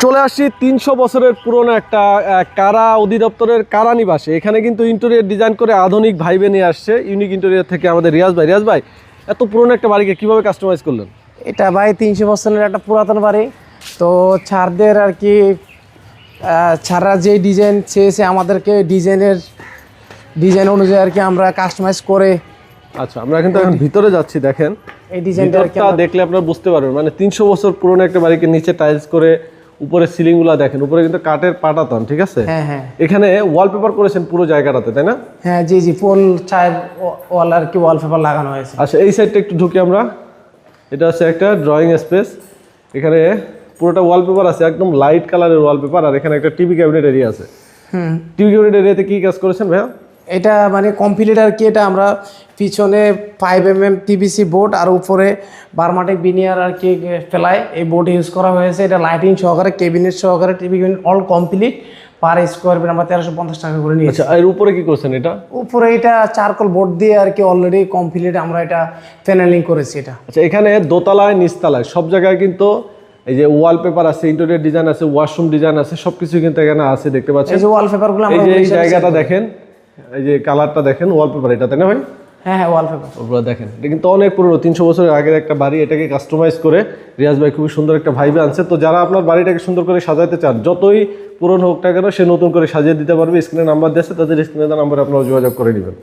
চলে আসছি 300 বছরের পুরনো একটা কারা অধিদপ্তরের কারা নিবাসে। এখানে কিন্তু ইন্টেরিয়র ডিজাইন করে আধুনিক ভাইবে নিয়ে আসছে ইউনিক ইন্টেরিয়র থেকে আমাদের রিয়াজ ভাই। রিয়াজ ভাই, এত পুরনো একটা বাড়িকে কিভাবে কাস্টমাইজ করলেন? এটা ভাই 300 বছরের একটা পুরাতন বাড়ি। তো ছাড়দের আর কি ছাড়া যে ডিজাইন চেয়েছে আমাদেরকে ডিজাইন অনুযায়ী আর কি আমরা কাস্টমাইজ করে। আচ্ছা, আমরা কিন্তু এখন ভিতরে যাচ্ছি। দেখেন এই ডিজাইনটা দেখলে আপনারা বুঝতে পারবেন, মানে 300 বছর পুরনো একটা বাড়িকে নিচে টাইলস করে উপরে সিলিং গুলা দেখেন, উপরে কিন্তু কাঠের পাটাতন, ঠিক আছে? হ্যাঁ হ্যাঁ। এখানে ওয়ালপেপার করেছেন পুরো জায়গাটাতে, তাই না? হ্যাঁ জি জি, ফুল চার ওয়াল আর কি ওয়ালপেপার লাগানো হয়েছে। আচ্ছা, এই সাইডটা একটু ঢুকি আমরা। এটা হচ্ছে একটা ড্রয়িং স্পেস। এখানে পুরোটা ওয়ালপেপার আছে, একদম লাইট কালারের ওয়ালপেপার। আর এখানে একটা টিভি ক্যাবিনেট এরিয়া আছে। টিভি ক্যাবিনেট এরিয়াতে কি কাজ করেছেন ভাইয়া? এটা মানে কমপ্লিট আর কি। এটা আমরা পিছনে 5mm পিভিসি বোর্ড আর উপরে বার্মাটিক বিনিয়ার আর কি ফেলায় এই বোর্ড ইউজ করা হয়েছে। এটা লাইটিং সহকারে, ক্যাবিনেট সহকারে, TV cabinet all complete. Per square feet আমরা 1350 টাকা করে নিয়েছি। আচ্ছা, এর উপরে কি করছেন? এটা উপরে এটা চারকোল বোর্ড দিয়ে আর কি অলরেডি কমপ্লিট আমরা এটা প্যানেলিং করেছি এটা। আচ্ছা, এখানে দোতলায় নিচতলায় সব জায়গায় কিন্তু এই যে ওয়ালপেপার আছে, ইন্টেরিয়র ডিজাইন আছে, ওয়াশরুম ডিজাইন আছে, সবকিছু কিন্তু এখানে আছে, দেখতে পাচ্ছেন। এই যে ওয়ালপেপারগুলো এই যে এই জায়গাটা দেখেন, এই যে কালারটা দেখেন, ওয়ালপেপার এটা, তাই না ভাই? হ্যাঁ হ্যাঁ, ওয়ালপেপার ওগুলো দেখেন। এটা কিন্তু অনেক পুরনো, 300 বছরের আগের একটা বাড়ি। এটাকে কাস্টমাইজ করে রিয়াজ ভাই খুবই সুন্দর একটা ভাইবে আনছে। তো যারা আপনার বাড়িটাকে সুন্দর করে সাজাতে চান, যতই পুরনো হোক না কেন, সে নতুন করে সাজিয়ে দিতে পারবে। স্ক্রিনে নাম্বার দিয়েছে, তাদের স্ক্রিনে নাম্বারে আপনারা যোগাযোগ করে নেবেন।